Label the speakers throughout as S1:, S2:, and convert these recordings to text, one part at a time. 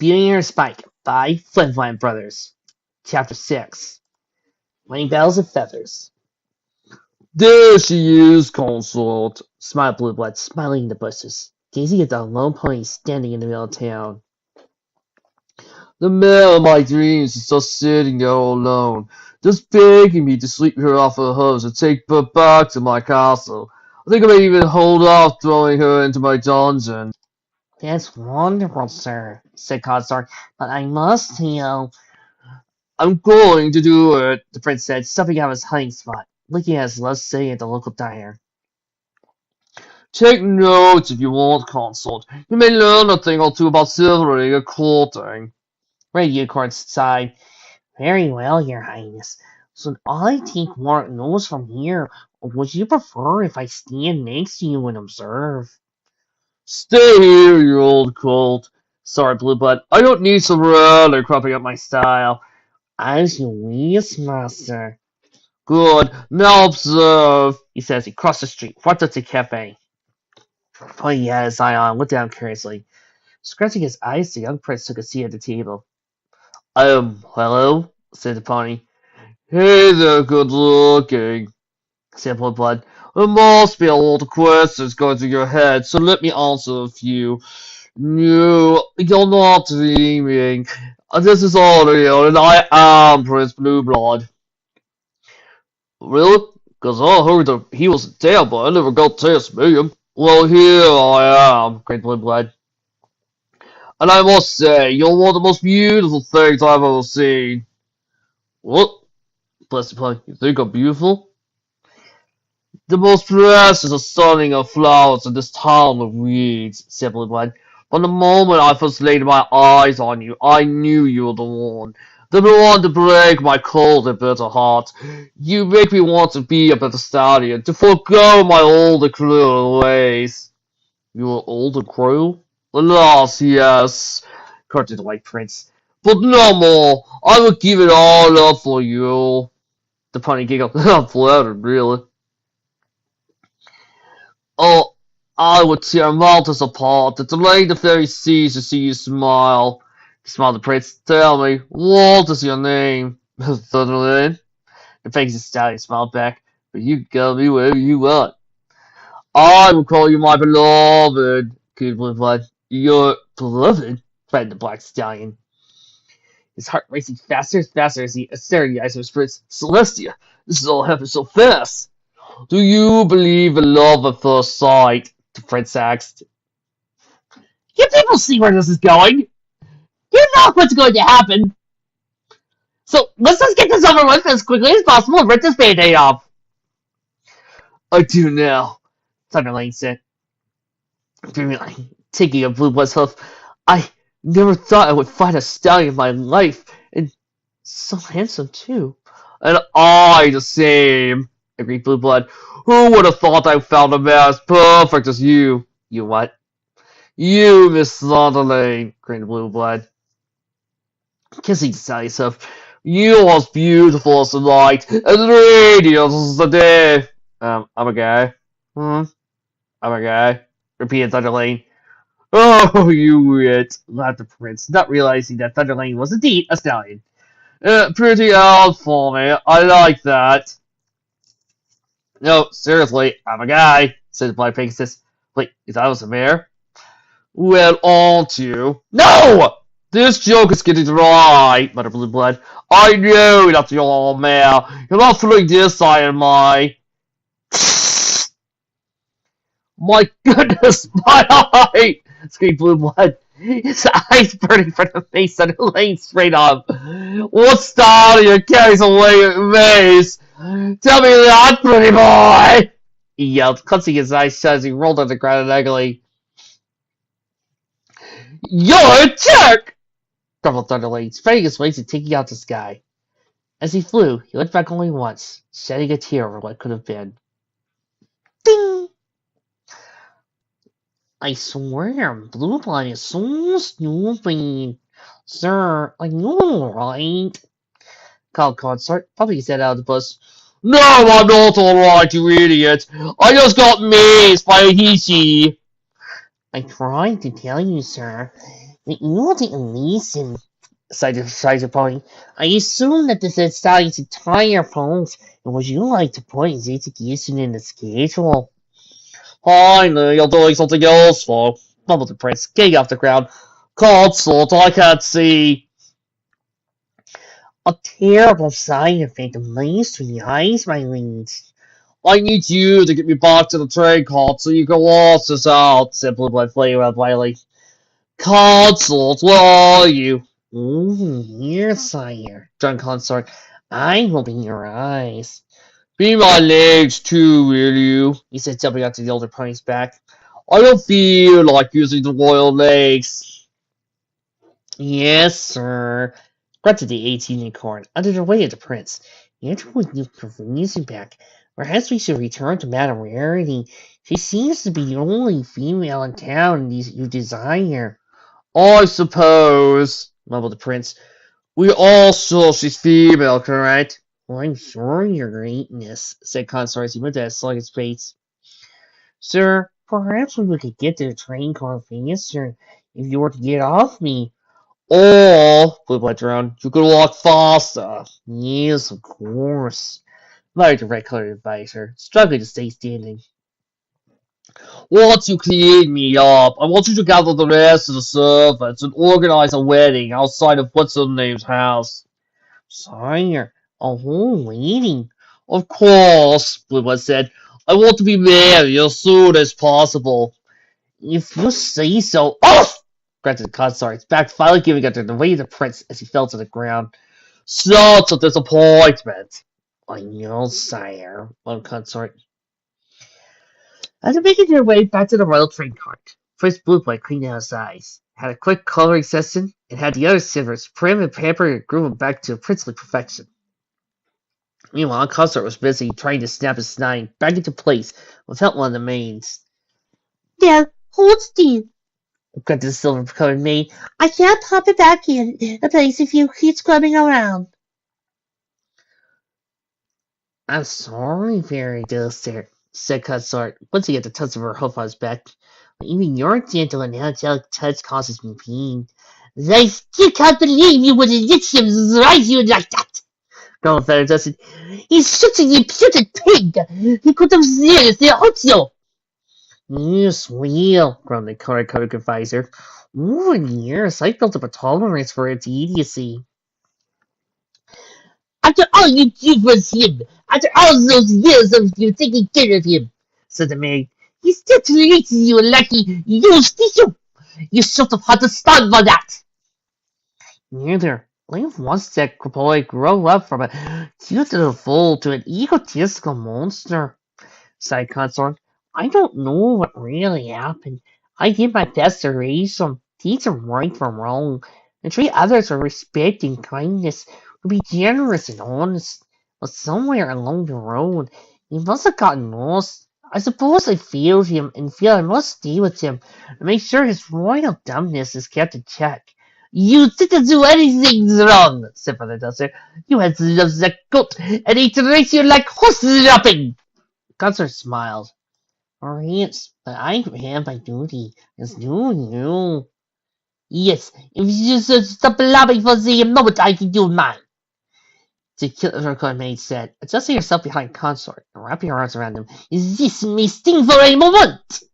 S1: Billionaire Spike by Flintflint Brothers. Chapter 6. Rain Bells and Feathers.
S2: There she is, consort,
S1: smiled Blue Blood, smiling in the bushes, gazing at the lone pony standing in the middle of town.
S2: The man of my dreams is just sitting there all alone, just begging me to sweep her off her hooves and take her back to my castle. I think I may even hold off throwing her into my dungeon.
S1: That's wonderful, sir, said Consort, but I must tell.
S2: I'm going to do it,
S1: the prince said, stepping out of his hiding spot, looking at his love city at the local diner.
S2: Take notes if you want, consort. You may learn a thing or two about silvering and courting.
S1: Red Unicorn sighed. Very well, your highness. Should I take more notes from here, or would you prefer if I stand next to you and observe?
S2: Stay here, you old colt. Sorry, Blue Blood. I don't need some rally cropping up my style.
S1: As you wish, master.
S2: Good. Now observe,
S1: he says as he crossed the street, walked up to the cafe. Putting his eye on, looked down curiously. Scratching his eyes, the young prince took a seat at the table.
S2: Hello, said the pony. Hey there, good looking,
S1: said Blue Blood.
S2: There must be a lot of questions going through your head, so let me answer a few. No, you're not dreaming. This is all real, and I am Prince Blueblood. Really? Because I heard that he was dead, but I never got to meet him. Well, here I am, cried Blueblood. And I must say, you're one of the most beautiful things I've ever seen. What? Bless the pony, you think I'm beautiful? The most precious and stunning of flowers in this town of weeds, said Blueblood. From the moment I first laid my eyes on you, I knew you were the one. The one to break my cold and bitter heart. You make me want to be a better stallion, to forego my old and cruel ways. You are old and cruel? Alas, yes, corrected the White Prince. But no more. I would give it all up for you. The pony giggled. I'm flattered, really. Oh, I would tear mountains apart and delay the very seas to see you smile. Smiled the prince. Tell me, what is your name? Thunderlane. The Pegasus Stallion smiled back. But you can call me whatever you want. I will call you my beloved, cooed Blueblood. Your beloved? Cried the Black Stallion. His heart racing faster and faster as he stared in the eyes of his prince. Celestia, this has all happened so fast. Do you believe in love at first sight? The prince asked.
S1: You people see where this is going. You know what's going to happen. So let's just get this over with as quickly as possible and rip this band-aid off.
S2: I do now,
S1: Thunderlane said. Taking a Blueblood's hoof. I never thought I would find a stallion in my life, and so handsome too.
S2: And I the same, agreed Blueblood. Who would have thought I found a man as perfect as you?
S1: You what?
S2: You, Miss Thunderlane, grinned Blueblood.
S1: Kissing the stallion's hoof.
S2: You are as beautiful as the light, as radiant as the day. I'm a guy.
S1: I'm
S2: a guy,
S1: repeated Thunderlane.
S2: Oh, you wit,
S1: laughed the prince, not realizing that Thunderlane was indeed a stallion.
S2: Pretty out for me. I like that. No, seriously, I'm a guy, said the Black Pegasus.
S1: Wait, you thought I was a mare?
S2: Well, aren't you?
S1: No!
S2: This joke is getting dry, muttered Blueblood. I know that you're a mare. You're not fooling this eye and my...
S1: My goodness, my eye! Screamed Blueblood, his eyes burning from the face that laying straight up.
S2: What stallion carries away a mace? Tell me that, pretty boy!
S1: He yelled, clenching his eyes shut as he rolled on the ground angrily.
S2: You're a jerk!
S1: Grumbled Thunderlane, spreading his wings and taking out the sky. As he flew, he looked back only once, shedding a tear over what could have been. Ding! I swear, Blueblood is so stupid. Sir, I know, right? Called Consort, popping his head out of the bus.
S2: No, I'm not alright, you idiot. I just got mazed by a Hishi.
S1: I tried to tell you, sir. The evil didn't listen, sighed Pony. I assume that this is Sally's entire fault, and would you like to put his execution in the schedule?
S2: Finally, you're doing something useful, mumbled the prince, getting off the ground. Consort, I can't see.
S1: A terrible side effect of mainstream eyes, my liege.
S2: I need you to get me back to the train cart so you can wash this out, said Blue Blood flaming around Wiley. Consort, where are you?
S1: Here, sire, droned consort. I will be your eyes.
S2: Be my legs too, will you?
S1: He said, jumping onto the older pony's back.
S2: I don't feel like using the royal legs.
S1: Yes, sir, grunted the 18 unicorn under the weight of the prince. Andrew would need perusing back. Perhaps we should return to Madame Rarity. She seems to be the only female in town you desire.
S2: I suppose, mumbled the prince. We all saw she's female, correct?
S1: Well, I'm sure, your greatness, said Consort as he moved at a sluggish pace. Sir, perhaps we could get to the train car faster if you were to get off me.
S2: Or, Blue Blood droned, you could walk faster.
S1: Yes, of course, muttered the red-colored advisor, struggling to stay standing.
S2: Once you clean me up, I want you to gather the rest of the servants and organize a wedding outside of what's-her-name's house.
S1: Sire, a whole wedding?
S2: Of course, Blueblood said. I want to be married as soon as possible.
S1: If you say so. Off! Grunted Consort, back finally giving under the weight of the prince as he fell to the ground.
S2: Such a disappointment.
S1: I know, sire, moaned Consort. After making their way back to the royal train cart, Prince Blueblood cleaned out his eyes, had a quick coloring session, and had the other sitters prim and pampered and groom him back to princely perfection. Meanwhile, Consort was busy trying to snap his snide back into place without one of the maids.
S3: There, hold still,
S1: grunted the silver-colored maid.
S3: I can't pop it back in the place if you keep scrubbing around.
S1: I'm sorry, Fairy Dulcet, said Consort, once he got the touch of her hoof on his back. Even your gentle and angelic touch causes me pain.
S3: I still can't believe you would let him rise you like that,
S1: growled Fairy Dulcet.
S3: He's such an imputed pig. He could have seriously hurt you.
S1: Yes, well, groaned the color-coded advisor. Over the years, I've built up a tolerance for its idiocy.
S3: After all you did was him, after all those years of you taking care of him,
S1: said the maid,
S3: he still treats you like he used to. You should have had to stand for that.
S1: Neither. I've watched that boy grow up from a cute little fool to an egotistical monster, sighed Consort. I don't know what really happened. I did my best to raise him, teach him right from wrong, and treat others with respect and kindness, to be generous and honest. But somewhere along the road, he must have gotten lost. I suppose I failed him and feel I must stay with him and make sure his royal dumbness is kept in check.
S3: You didn't do anything wrong, said Father Dusser. You had loved that goat, and he treats you like horse shopping.
S1: Consort smiled. Perhaps, but I have my duty, as do you.
S3: Yes, if you just stop blabbing for the moment, I can do mine.
S1: The killer maid said, adjusting herself behind Consort and wrapping her arms around him.
S3: This may sting for a moment.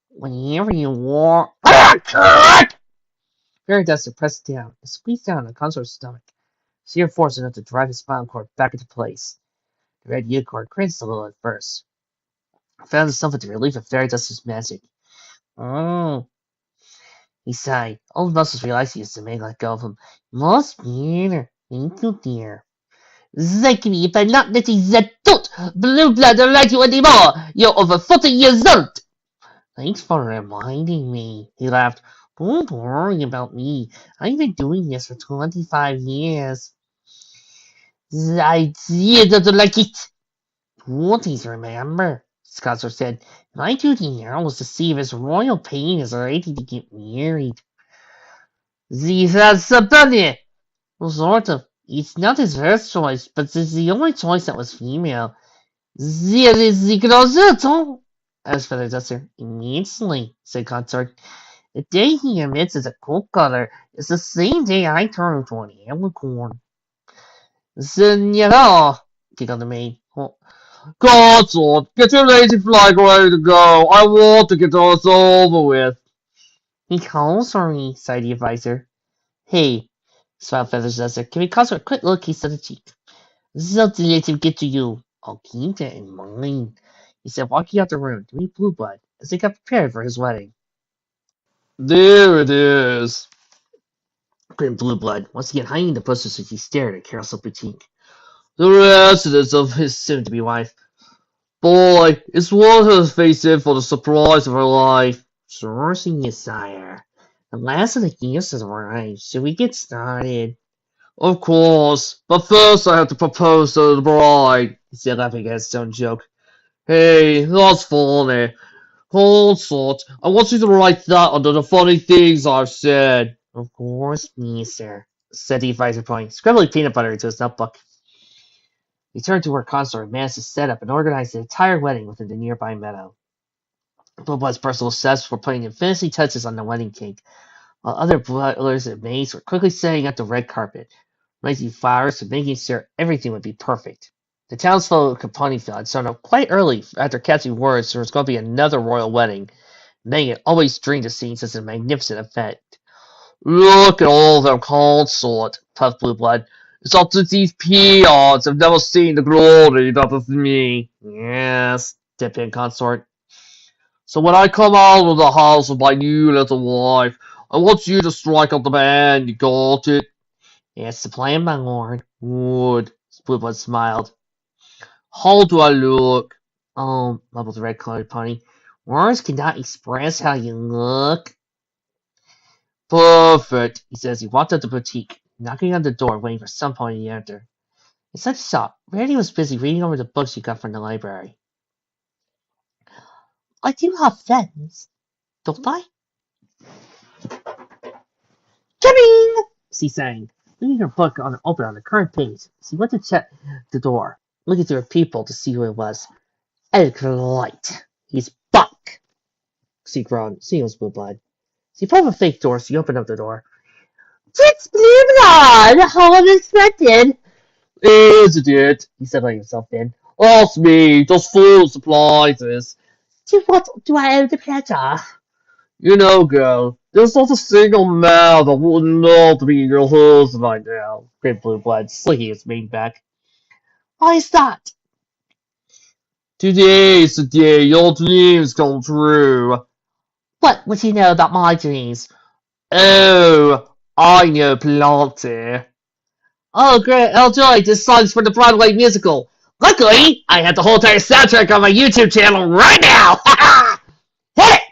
S1: Whenever you want. Fairy Dusser pressed down and squeezed down on Consort's stomach. Sheer force enough to drive his spinal cord back into place. The red unicorn cringed a little at first. Found himself at the relief of Fairy Dusser's magic. Oh, he sighed. All the muscles realized he was to make let go of him. Much better. Thank you, dear.
S3: Thank me if I'm not letting that dolt blue blood ride you anymore. You're over 40 years old.
S1: Thanks for reminding me, he laughed. Don't worry about me. I've been doing this for 25 years.
S3: I don't like it.
S1: Please remember, Scotzer said. My duty now is to see if his royal pain is ready to get married.
S3: This has done it.
S1: Well, sort of. It's not his first choice, but it's the only choice that was female.
S3: There is the closet, huh?
S1: Asked Feather Duster. Immensely, said Consort. The day he emits as a cold color is the same day I turn into an alicorn. Senora, giggled the maid. Oh,
S2: Consort, get your lazy flag ready to go. I want to get this over with.
S1: he calls for me, sighed the advisor. Hey, smiled Feathers Duster, can we cause her a quick little kiss on the cheek? Something to get to you. I'll keep that in mind, he said, walking out the room to meet Blueblood as they got prepared for his wedding.
S2: There it is.
S1: Grinned Blueblood, once again hiding the bushes as he stared at Carousel Boutique.
S2: The residence of his soon-to-be wife. Boy, it's worth her face in for the surprise of her life.
S1: Sure, Senior Sire. The last of the guests has arrived. Should we get started?
S2: Of course, but first I have to propose to the bride,
S1: He said, laughing at his own joke.
S2: Hey, that's funny. Consort, I want you to write that under the funny things I've said.
S1: Of course, me, sir, said the advisor, pointing scribbling peanut butter into his notebook. He turned to her consort and managed to set up and organize the entire wedding within the nearby meadow. Blueblood's personal chefs were putting in finishing touches on the wedding cake, while other butlers and maids were quickly setting up the red carpet, arranging flowers and making sure everything would be perfect. The townsfolk of Ponyville had shown up quite early after catching word there was going to be another royal wedding. Megan always dreamed of seeing such a magnificent event.
S2: Look at all them consort, puffed Blueblood. It's up to these peons have never seen the glory that is me.
S1: Yes, dipped in consort.
S2: So when I come out of the house with my new little wife, I want you to strike up the band, you got it?
S1: It's the plan, my lord.
S2: Good.
S1: Blueblood smiled.
S2: How do I look?
S1: Mumbled the red-colored pony. Words cannot express how you look.
S2: Perfect.
S1: He said as he walked up the boutique, knocking on the door, waiting for some pony to enter. Inside the shop, Rarity was busy reading over the books she got from the library. I do have friends, don't I? Coming! She sang, leaving her book open on the current page. She went to check the door, looking through her peephole to see who it was. Light. He's back! She groaned, seeing it was Blueblood. She pulled up a fake door, she opened up the door. It's Blueblood! How unexpected!
S2: Isn't it?
S1: He said, letting himself in.
S2: Ask me, just full of surprises.
S1: To what do I owe the pleasure?
S2: You know, girl, there's not a single man that would love to be your husband right now.
S1: Grinned Blueblood, slicking his mane back. Why is that?
S2: Today's the day your dreams come true.
S1: What would you know about my dreams?
S2: Oh, I know plenty.
S1: Oh, great. Oh, joy. This song's for the Broadway musical. Luckily, I have the whole entire soundtrack on my YouTube channel right now. Hit it!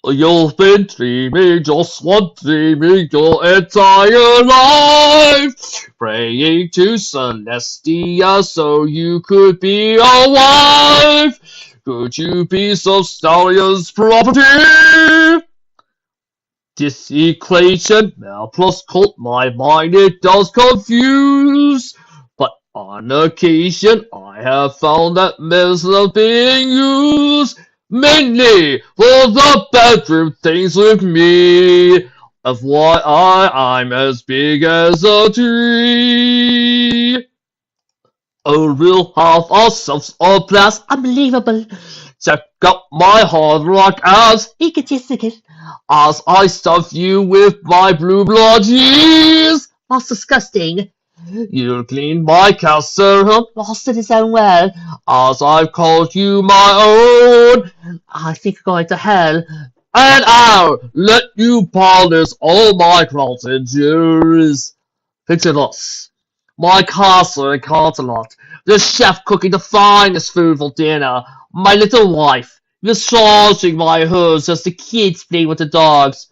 S2: You've been dreaming, just one dreaming your entire life. Praying to Celestia so you could be a wife. Could you be some stallion's property? This equation, now plus cult my mind, it does confuse. But on occasion, I have found that medicine is being used. Mainly for the bedroom things with me. Of why I'm as big as a tree. A real half of subs or plus
S1: Unbelievable.
S2: check out my hard rock ass
S1: Egotistical.
S2: as I stuff you with my blue blood cheese.
S1: That's disgusting.
S2: You clean my casserole
S1: Lost in his own world.
S2: as I've called you my own.
S1: I think I'm going to hell.
S2: And I'll let you polish all my crowns and jewels. Picture this. My castle in Canterlot. The chef cooking the finest food for dinner. My little wife massaging my hooves as the kids play with the dogs.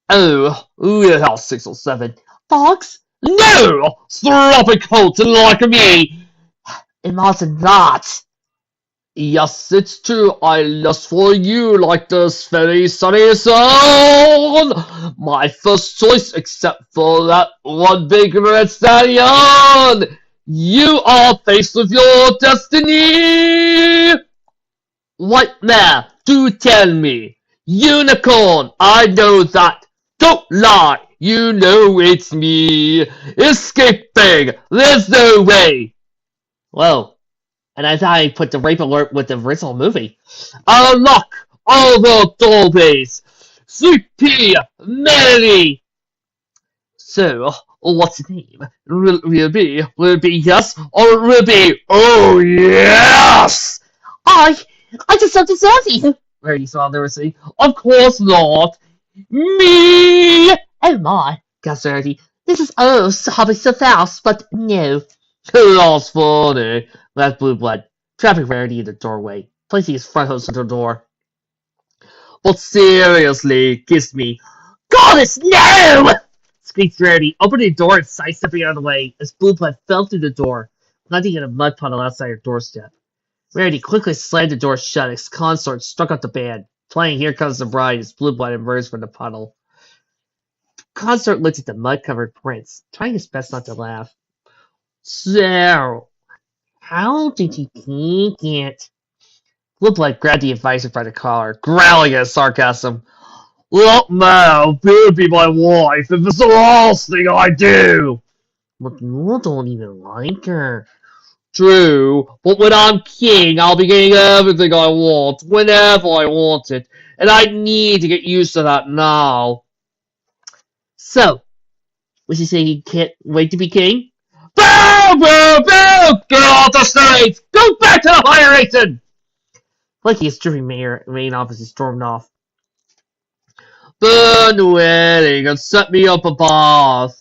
S2: Oh, we'll have 6 or 7.
S1: Dogs?
S2: No! Sloppy coats like me!
S1: Imagine that.
S2: Yes, it's true, I lust for you like the very sunny sun! My first choice, except for that one big red stallion! You are faced with your destiny! What now? Do tell me! Unicorn! I know that! Don't lie! You know it's me! Escaping! There's no way!
S1: Whoa. And I thought I put the rape alert with the original movie.
S2: Unlock all the doorways! CP Melody! So, what's the name? Will it be yes, or will it be oh yes?
S3: I just have to say,
S1: Rarity saw there was a
S2: Of course not! Me!
S3: oh my,
S1: gasped Rarity.
S3: this is happening so fast, but no.
S2: That's funny.
S1: Laughed Blue Blood, trapping Rarity in the doorway, placing his front hose to the door.
S2: But seriously, kiss me.
S3: Goddess, no!
S1: Squeaked Rarity, opening the door and sidestepping out of the way as Blue Blood fell through the door, landing in a mud puddle outside her doorstep. Rarity quickly slammed the door shut as Consort struck up the band, playing Here Comes the Bride as Blue Blood emerged from the puddle. Consort looked at the mud-covered prince, trying his best not to laugh.
S2: So,
S1: How did you think it? Blue Blood grabbed the advisor by the collar,
S2: growling at sarcasm. Look now, you'd be my wife if it's the last thing I do.
S1: But you don't even like her.
S2: True, but when I'm king, I'll be getting everything I want, whenever I want it, and I need to get used to that now.
S1: So, was he saying he can't wait to be king?
S2: Boo, boo, boo! Get off the stage! Go back to the fire Ethan!
S1: Like his dripping main officer stormed off.
S2: Burn the wedding and set me up a bath.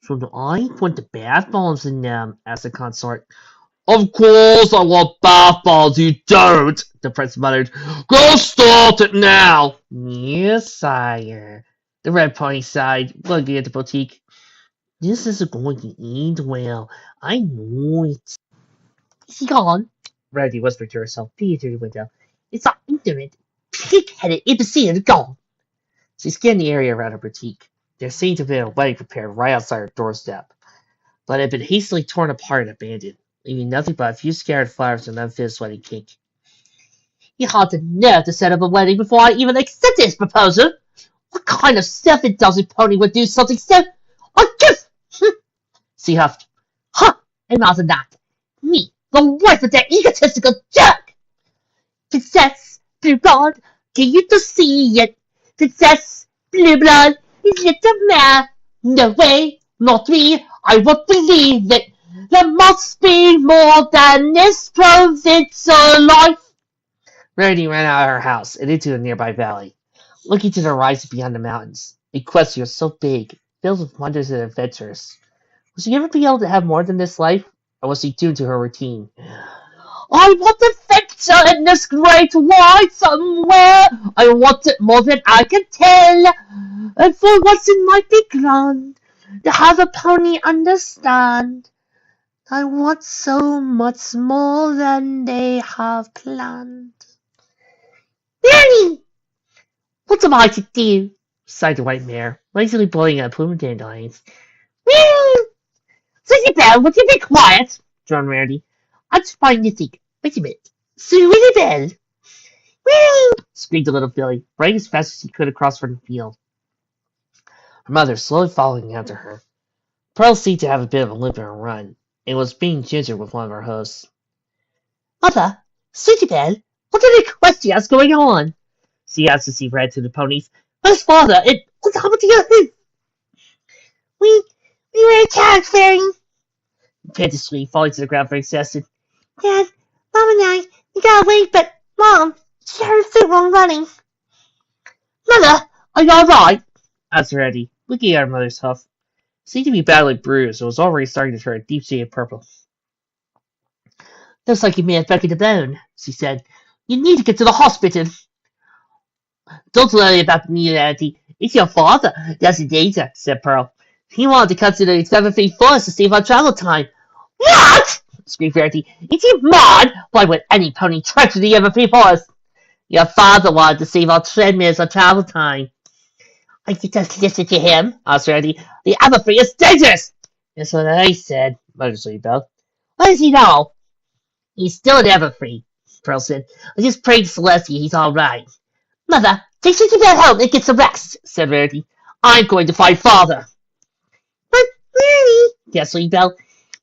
S1: So do I put the bath bombs in them? Asked the consort.
S2: Of course I want bath balls, you don't! The prince muttered. Go start it now!
S1: Yes, sire. The red pony sighed, looking at the boutique. This isn't going to end well. I know it.
S3: Is he gone?
S1: Rarity whispered to herself, peeking through the window.
S3: It's that ignorant, pig-headed imbecile gone.
S1: She scanned the area around her boutique. There seemed to be a wedding prepared right outside her doorstep, but it had been hastily torn apart and abandoned, leaving nothing but a few scattered flowers and unfinished wedding cake.
S3: You had the nerve to set up a wedding before I even accepted his proposal. What kind of self-indulgent pony would do something so... I just...
S1: She huffed.
S3: Huh! Imagine that. Me, the wife of that egotistical jerk! Princess Blue Blood, can you to see it? Princess Blue Blood is little mare. No way, not me. I won't believe it. There must be more than this provincial life.
S1: Rarity ran out of her house and into a nearby valley, looking to the horizon beyond the mountains. Equestria was so big, filled with wonders and adventures. Would she ever be able to have more than this life, or was she doomed to her routine?
S3: I want adventure in this great wide somewhere. I want it more than I can tell. And for once it might be grand to have a pony understand. I want so much more than they have planned. Nanny! What am I to do?
S1: Sighed the white mare, lazily blowing a plume of dandelions.
S3: Susie Bell, would you be quiet?
S1: Droned Rarity.
S3: I'm trying to think. Wait a minute. Susie Bell!
S1: Screamed the little filly, running as fast as she could across the field. Her mother slowly following after her. Pearl seemed to have a bit of a limp in her run, and was being gingered with one of her hosts.
S3: Mother, Susie Bell, what are the questions going on?
S1: She asked as she ran to the ponies.
S3: Where's father? And what's happened to your hoof? We were attacked, Fairy.
S1: Panted Sweet, falling to the ground very exhausted.
S3: Dad, Mom and I, we got away, but Mom, she hurt her foot while running. Mother, are you alright?
S1: Asked Rarity, looking at her mother's hoof. It seemed to be badly bruised, and was already starting to turn a deep shade of purple.
S3: Looks like you may have broken a bone, she said. You need to get to the hospital.
S1: Don't worry about me, Auntie. It's your father that's in danger, said Pearl. He wanted to cut to the 7 feet forest to save our travel time.
S3: What?
S1: Screamed Rarity.
S3: Is he mad?
S1: Why would any pony trek to the 7 feet forest? Your father wanted to save our 10 minutes of travel time.
S3: I could just listen to him.
S1: Asked Rarity. The Everfree is dangerous! That's what I said, muttered Sweet Belle.
S3: What does he know?
S1: He's still an Everfree, Pearl said. I just prayed to Celestia he's all right.
S3: Mother, Take Sweetie Belle home and get some rest, said Rarity. I'm going to find Father. But, Rarity, gasped Sweetie Belle,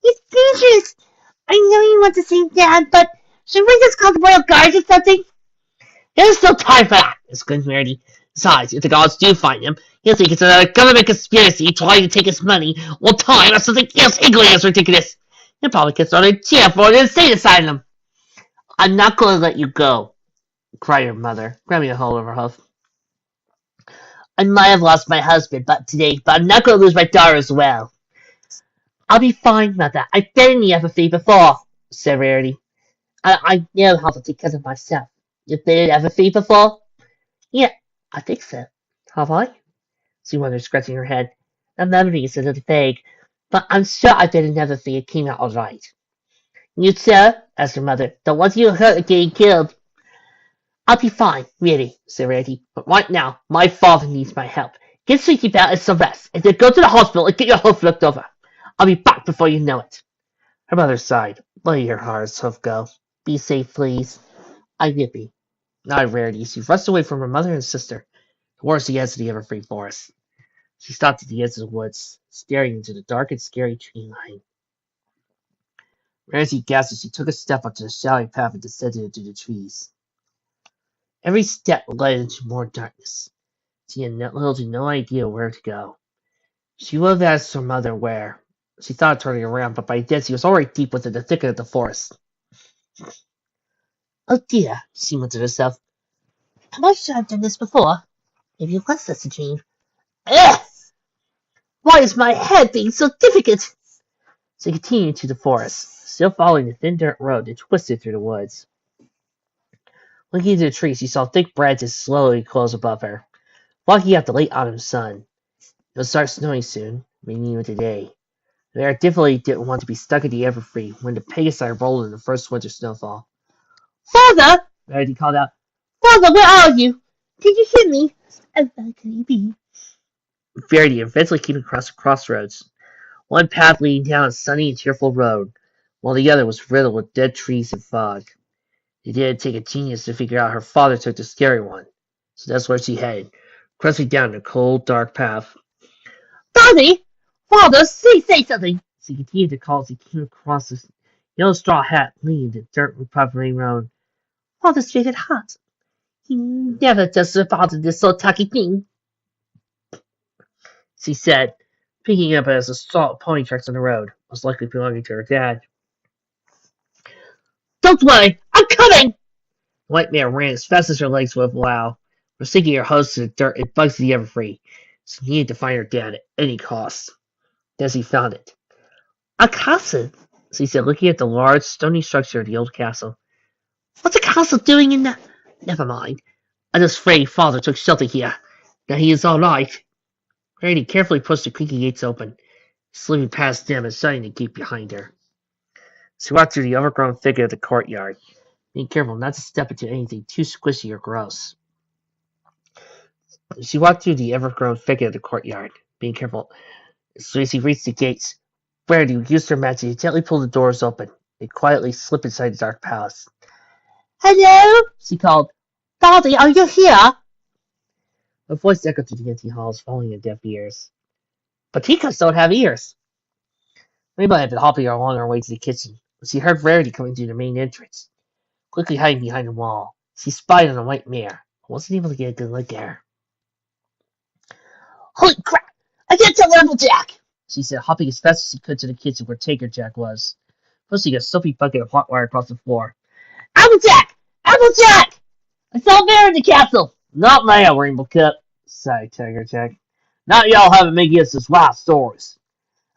S3: it's dangerous. I know you want to see Dad, but should we just call the Royal Guards or something? There's no time for that, exclaimed Rarity. Besides, if the gods do find him, he'll think it's another government conspiracy trying to take his money, or time, or something else equally as ridiculous. He'll probably get thrown in jail for an insane asylum. I'm not going to let you go, cried her mother, grabbing a hold of her hoof. I might have lost my husband today, but I'm not going to lose my daughter as well. I'll be fine, Mother. I've been in the FFA before, said Rarity. I know how to take care of myself. You've been in FFA before? Yeah, I think so. Have I? She wondered, scratching her head. The memory is a little vague, but I'm sure I've been in FFA. It came out all right. You sir? Asked her mother. Don't want you hurt or getting killed. I'll be fine, really, said Rarity. But right now, my father needs my help. Get Sweetie Belle and some rest, and then go to the hospital and get your hoof looked over. I'll be back before you know it. Her mother sighed. Let your heart's hoof go. Be safe, please. I will be. Not Rarity. She rushed away from her mother and sister towards the edge of the Everfree Forest. She stopped at the edge of the woods, staring into the dark and scary tree line. Rarity gasped as she took a step onto the shallow path and descended into the trees. Every step led into more darkness. She had little to no idea where to go. She would have asked her mother where. She thought of turning around, but by then she was already deep within the thicket of the forest. Oh dear, she muttered to herself. Am I sure I've done this before? Maybe it was just a dream. Ugh! Why is my head being so difficult? She continued to the forest, still following the thin dirt road that twisted through the woods. Looking into the trees, she saw thick branches slowly close above her, blocking out the late autumn sun. It would start snowing soon, meaning even today. Mare definitely didn't want to be stuck in the Everfree when the Pegasi rolled in the first winter snowfall. Father! Rarity called out. Father, where are you? Can you hear me? And where can you be? Verity eventually came across the crossroads. One path leading down a sunny and cheerful road, while the other was riddled with dead trees and fog. It didn't take a genius to figure out her father took the scary one, so that's where she headed, crashing down the cold, dark path. Daddy! Father, say something! She continued to call as he came across the yellow straw hat leaning the dirt recovering road. Father's favorite hat. He never does about this sort of tacky thing, she said, picking up as the saw pony tracks on the road, most likely belonging to her dad. Don't worry, I'm coming! The white mare ran as fast as her legs would allow, forsaking her host to the dirt and bugs of the Everfree. She needed to find her dad at any cost. Then she found it. A castle, she said, looking at the large, stony structure of the old castle. What's a castle doing in that? Never mind. I'm just afraid Father took shelter here. Now he is all right. Rarity carefully pushed the creaky gates open, slipping past them and shutting the gate behind her. She walked through the overgrown thicket of the courtyard, being careful not to step into anything too squishy or gross. She walked through the overgrown thicket of the courtyard, being careful. As she reached the gates, Rarity used her magic to gently pull the doors open and quietly slip inside the dark palace. Hello? She called. Daddy, are you here? Her voice echoed through the empty halls, falling in deaf ears. But teacups don't have ears. Rainbow had been hopping along her way to the kitchen when she heard Rarity coming through the main entrance. Quickly hiding behind a wall, she spied on a white mare, but wasn't able to get a good look at her. Holy crap! I can't tell Applejack! She said, hopping as fast as she could to the kitchen where Jack was, pushing a soapy bucket of hot water across the floor. Applejack! Applejack! I saw a bear in the castle! Not now, Rainbow Cup, sighed Jack. Not y'all haven't making us this wild stories.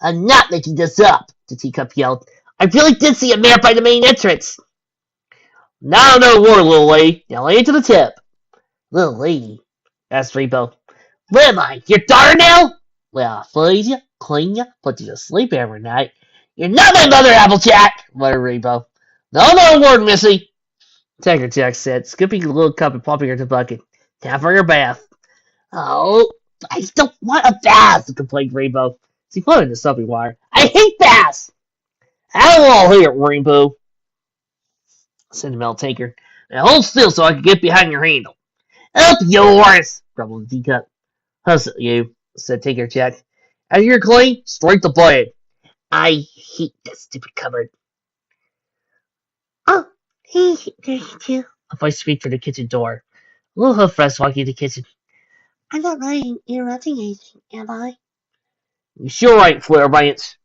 S3: I'm not making this up, the teacup yelled. I really did see a mare by the main entrance. Now no more, little lady. Now lay it to the tip. Little lady, asked Rainbow. Where am I? Your daughter now? Well, I'll feed you, clean you, put you to sleep every night. You're not my mother, Applejack, muttered Rainbow. No word, missy, Jack said, scooping a little cup and popping her in the bucket. Time for your bath. Oh, I don't want a bath, complained Rainbow. She floated in the soapy water. I hate baths! I don't hate it, Rainbow, said the Metal Tanker. Now hold still so I can get behind your handle.
S1: Up yours, grumbled the teacup. Hush you, said Tinker Jack. As you're clean, straight to bed. I hate that stupid cupboard. Oh, he too. A voice speaks from the kitchen door. Little Hoofrest walking in the kitchen. I'm not really interrupting anything, am I? You sure ain't, Flarebounce,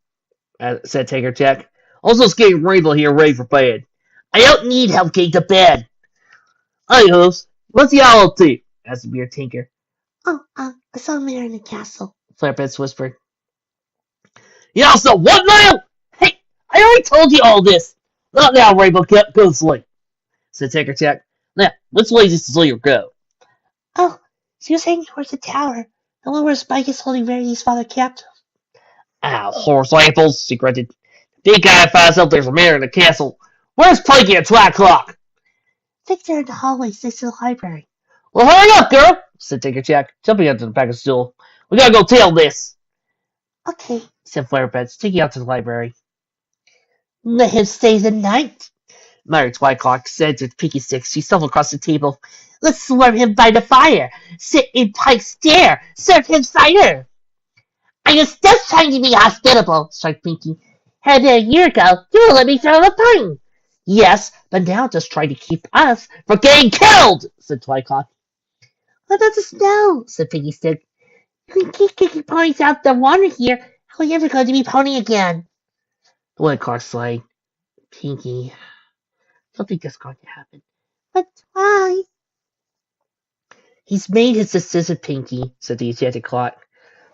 S1: said Tinker Jack. Also, getting Rainbow here ready for bed. I don't need help getting to bed. Hey, Hoofs, what's the owl up to? Asked the Beer Tinker. Oh, I saw him there in the castle, Flarebounce whispered. You also what now? Hey, I already told you all this. Not now, Rainbow Cat. Go to sleep, said Tinker Jack. Now, let's lay this to sleep or go. Oh, so you're saying towards the tower, the one where Spike is holding Rarity's father captive? Ow, horse apples, she grunted. Big guy finds out there's a mayor in the castle. Where's Planky at 12 o'clock? I think they're in the hallways next to the library. Well, hurry up, girl, said Tinker Jack, jumping onto the back of the stool. We gotta go tell this. Okay, said Flarebounce, taking out to the library. Let him stay the night, muttered Twycrock, said to Pinky Sticks. She stumbled across the table. Let's swarm him by the fire. Sit in Pike's stair. Serve him cider. I was just trying to be hospitable, striked Pinky. Had been a year ago, you would let me throw a pint. Yes, but now just try to keep us from getting killed, said Twycrock. What about the snow? Said Pinky Stick. You can keep kicking ponies out the water here. How are you ever going to be pony again? The Woodcock sighed. Pinky, something is going to happen. But why? He's made his decision, Pinky, said the enchanted clock.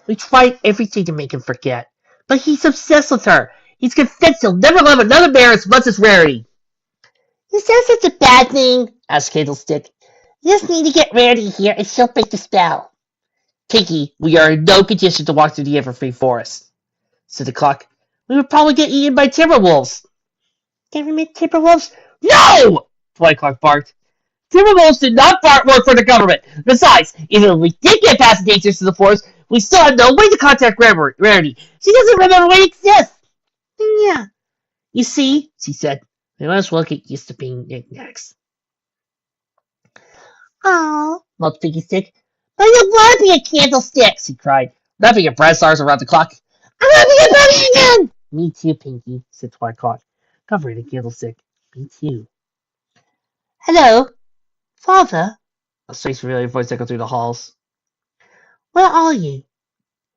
S1: We tried everything to make him forget, but he's obsessed with her. He's convinced he'll never love another bear as much as Rarity. Is that such a bad thing? Asked Candlestick. You just need to get Rarity here and she'll break the spell. Pinky, we are in no condition to walk through the Everfree Forest, said the clock. We would probably get eaten by Timberwolves. Government Timberwolves? No! Twycrock barked. Timberwolves did not work for the government. Besides, even if we did get past the dangers to the forest, we still have no way to contact Rarity. She doesn't remember we exist. Yeah. You see, she said, we might as well get used to being knickknacks. Oh, mocked Pinky Stick. But I don't want to be a candlestick, she cried, wrapping her brass arms around the clock. I want to be a bunny again! Me too, Pinky, said Twycrock, covering the candlestick. Me too. Hello, Father? A strange familiar voice echoed through the halls. Where are you?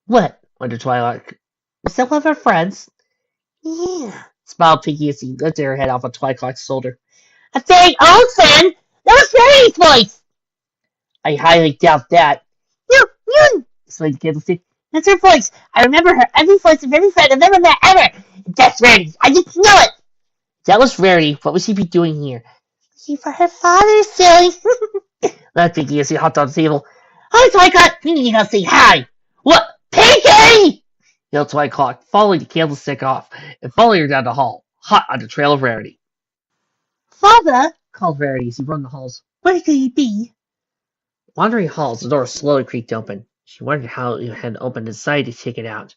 S1: What? Wondered Twycrock. Is that one of our friends? Yeah, smiled Pinky as he lifted her head off of Twycrock's shoulder. A very old friend? That was Rarity's voice! I highly doubt that. You, explained the candlestick. That's her voice. I remember her every voice of every friend I've ever met ever. That's Rarity. I just know it. That was Rarity. What would she be doing here? Looking for her father, silly. Laughed Pinky as he hopped on the table. Hi, Twycrock. We need to go say hi. What? Pinky! Yelled Twycrock, following the candlestick off and following her down the hall, hot on the trail of Rarity. Father, called Rarity as he run the halls. Where could he be? Wandering halls, the door slowly creaked open. She wondered how it had opened and decided to check it out.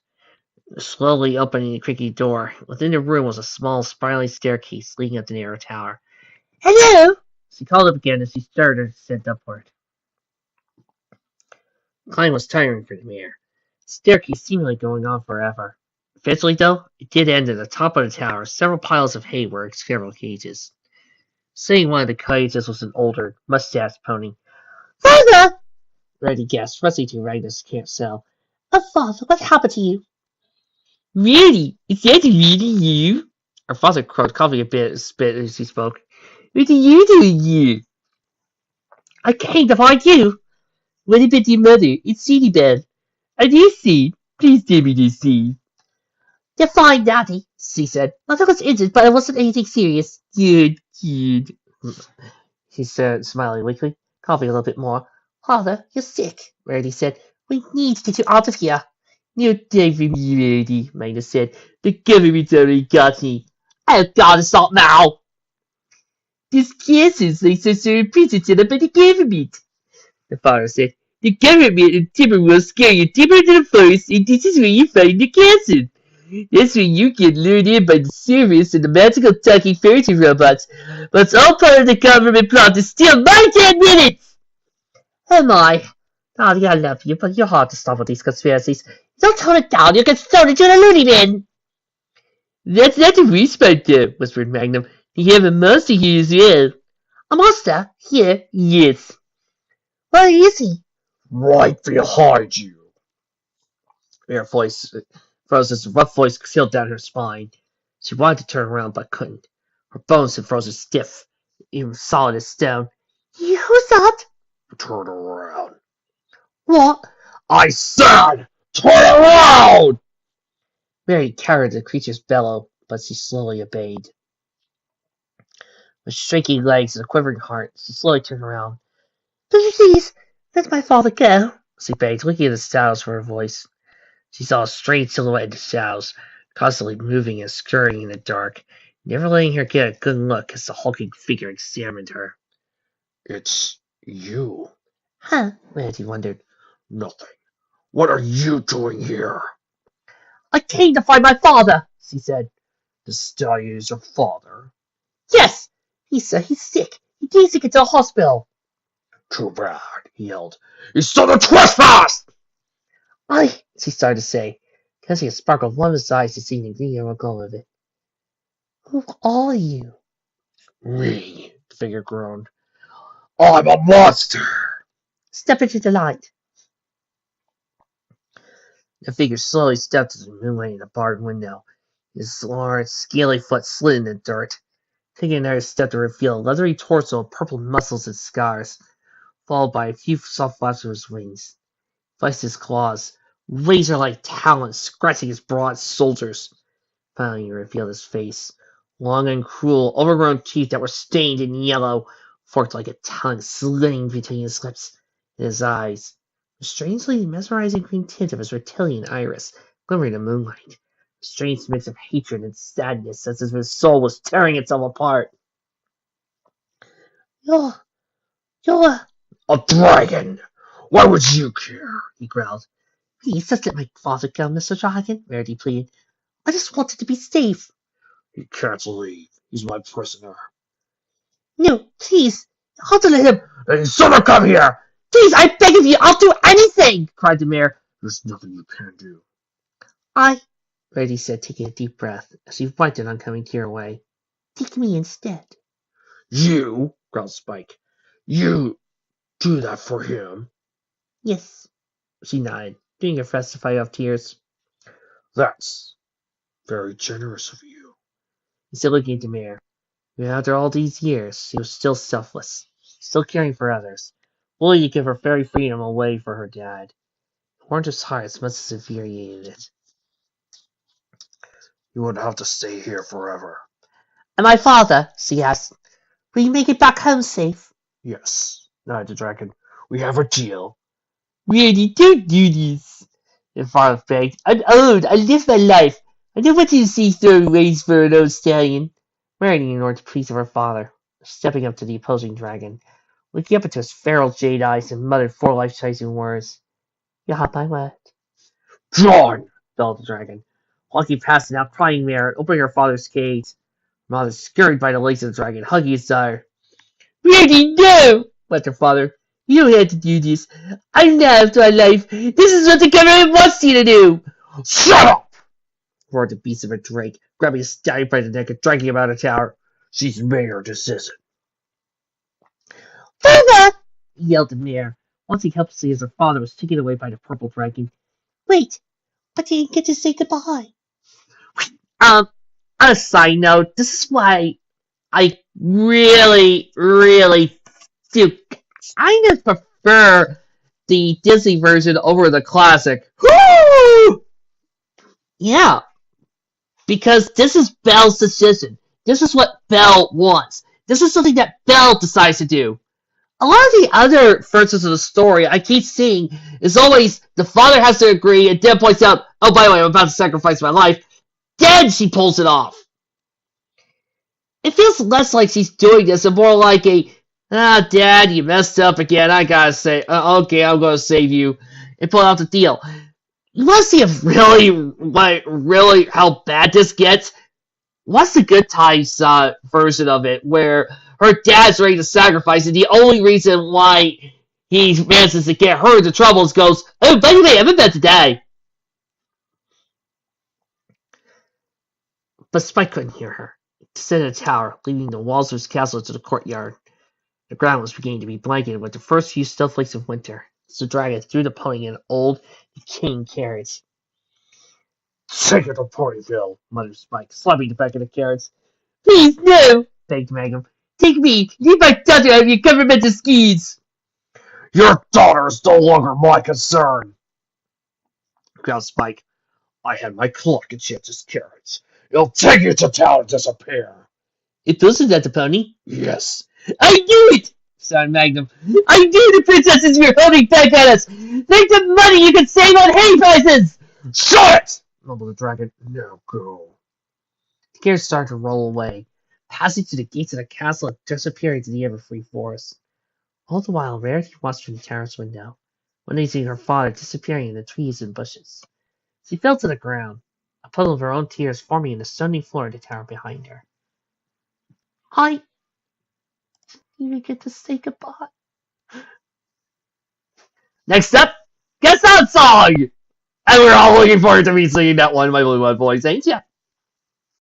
S1: Slowly opening the creaky door, within the room was a small, spiraling staircase leading up the narrow tower. Hello! She called up again as she started her descent upward. The climb was tiring for the mare. The staircase seemingly going on forever. Eventually, though, it did end at the top of the tower. Several piles of hay were in several cages. Sitting in one of the cages was an older, mustached pony. Father! Rarity gasped, rushing to Ragnar's carousel. Oh, Father, what happened to you? Really? Is that really you? Her father crowed, coughing a bit as he spoke. What are you doing here? I came to find you. What about your mother? It's Seedy Belle. Are you Seed? Please tell me this, Seed. You're fine, Daddy, she said. Mother was injured, but it wasn't anything serious. Good, kid. She said, smiling weakly, coughing a little bit more. Father, you're sick, Rarity said. We need to get you out of here. No time for me, Rarity, Magnus said. The government's already got me. I've got to stop now. This castle's like some sort of prison set up by the government, the father said. The government and Timberwolves scare you deeper into the forest, and this is where you find the castle. That's where you get lured in by the servants and the magical talking fairy robots. But it's all part of the government plot to steal my 10 minutes!
S3: Oh my. Darling, I love you, but you're hard to stop with these conspiracies. Don't tone it down, you'll get thrown into the loony bin.
S1: That's not a whisper, whispered Magnum. You have a monster here as well.
S3: A monster? Here?
S1: Yes.
S3: Where is he?
S2: Right behind you.
S1: Her voice, Rose's rough voice sealed down her spine. She wanted to turn around, but couldn't. Her bones had frozen stiff, even solid as stone.
S3: Who's that?
S2: Turn around.
S3: What?
S2: I said, turn around!
S1: Mary cowered at the creature's bellow, but she slowly obeyed. With shaking legs and a quivering heart, she slowly turned around.
S3: Please, let my father go.
S1: She begged, looking at the shadows for her voice. She saw a strange silhouette in the shadows, constantly moving and scurrying in the dark, never letting her get a good look as the hulking figure examined her.
S2: It's you.
S3: Huh?
S1: Mandy wondered.
S2: Nothing. What are you doing here?
S3: I came to find my father, she said.
S2: The stallion is your father.
S3: Yes! He said he's sick. He needs to get to the hospital.
S2: Too bad, he yelled. He's still a trespass!
S1: She started to say, casting a sparkle of one of his eyes to see the green arrow go of it.
S3: Who are you?
S2: Me, the figure groaned. I'm a monster!
S3: Step into the light.
S1: The figure slowly stepped into the moonlight in the barred window. His large, scaly foot slid in the dirt, taking another step to reveal a leathery torso of purple muscles and scars, followed by a few soft flaps of his wings. Placed his claws, razor-like talons scratching his broad shoulders. Finally, he revealed his face. Long and cruel, overgrown teeth that were stained in yellow, forked like a tongue slitting between his lips and his eyes. The strangely mesmerizing green tint of his reptilian iris glimmering in the moonlight. A strange mix of hatred and sadness, as if his soul was tearing itself apart.
S3: You're
S2: A dragon! Why would you care?
S1: He growled.
S3: Please, just let my father go, Mr. Dragon, Verity pleaded. I just wanted to be safe.
S2: He can't leave. He's my prisoner.
S3: No, please. You have to let him.
S2: Then you should have come here!
S3: Please, I beg of you, I'll do anything, cried the mayor.
S2: There's nothing you can do.
S1: Verity said, taking a deep breath, as she wiped an oncoming tear away.
S3: Take me instead.
S2: You, growled Spike. You do that for him.
S3: Yes.
S1: She nodded, doing her best to fight off tears.
S2: That's very generous of you.
S1: He said, looking at the mayor. Even after all these years, she was still selfless, still caring for others, willing to give her very freedom away for her dad. It warmed his heart as much as it infuriated it.
S2: You wouldn't have to stay here forever.
S3: And my father, she asked, will you make it back home safe?
S2: Yes, nodded the dragon. We have a deal.
S1: Really, don't do this. The father begged. I'm old. I lived my life. I don't want you to see throwaways for an old stallion. Verity ignored the pleas of her father, stepping up to the opposing dragon, looking up into his feral jade eyes and muttered 4 life-sizing words. You have my word.
S2: John!
S1: Bellowed the dragon, walking past the now crying mare and opening her father's cage. Her mother scurried by the legs of the dragon, hugging his daughter. Verity, no! Wept her father. You don't have to do this. I'm not after my life. This is what the government wants you to do.
S2: Shut up!
S1: Roared the beast of a drake, grabbing his stallion by the neck and dragging him out of the tower.
S2: She's mayor decision.
S3: Father!
S1: Yelled the mayor, watching helplessly as her father was taken away by the purple dragon.
S3: Wait, I didn't get to say goodbye.
S1: On a side note, this is why I really do kind of prefer the Disney version over the classic.
S2: Woo!
S1: Yeah, because this is Belle's decision. This is what Belle wants. This is something that Belle decides to do. A lot of the other versions of the story I keep seeing is always the father has to agree and then points out, oh, by the way, I'm about to sacrifice my life. Then she pulls it off. It feels less like she's doing this and more like a, Dad, you messed up again. I gotta say, okay, I'm gonna save you and pull out the deal. You want to see if really how bad this gets? What's the Good Times version of it, where her dad's ready to sacrifice, and the only reason why he manages to get her into trouble and goes, "Oh, by the way, I'm about to die." But Spike couldn't hear her. He descended a tower, leaving the walls of his castle to the courtyard. The ground was beginning to be blanketed with the first few snowflakes of winter. So the dragon threw the pony in an old, decaying carriage. "Take it to Ponyville," muttered Spike, slapping the back of the carriage. "Please, no," begged Magnum. "Take me. Leave my daughter out of your governmental schemes."
S2: Your daughter is no longer my concern, growled Spike. I had my clock and she had this carriage. It'll take you to town and disappear.
S1: "It doesn't that the pony?"
S2: Yes.
S1: "I knew it!" sighed Magnum. "I knew the princesses were holding back on us! Think the money you could save on hay prices!"
S2: Shut it! mumbled the dragon. Now go.
S1: The carriage started to roll away, passing through the gates of the castle and disappearing into the everfree forest. All the while, Rarity watched from the terrace window, witnessing her father disappearing in the trees and bushes. She fell to the ground, a puddle of her own tears forming in the stony floor of the tower behind her. I didn't even get to say goodbye. Next up, Guess That Song! And we're all looking forward to me singing that one, my Blue One Boys, ain't ya?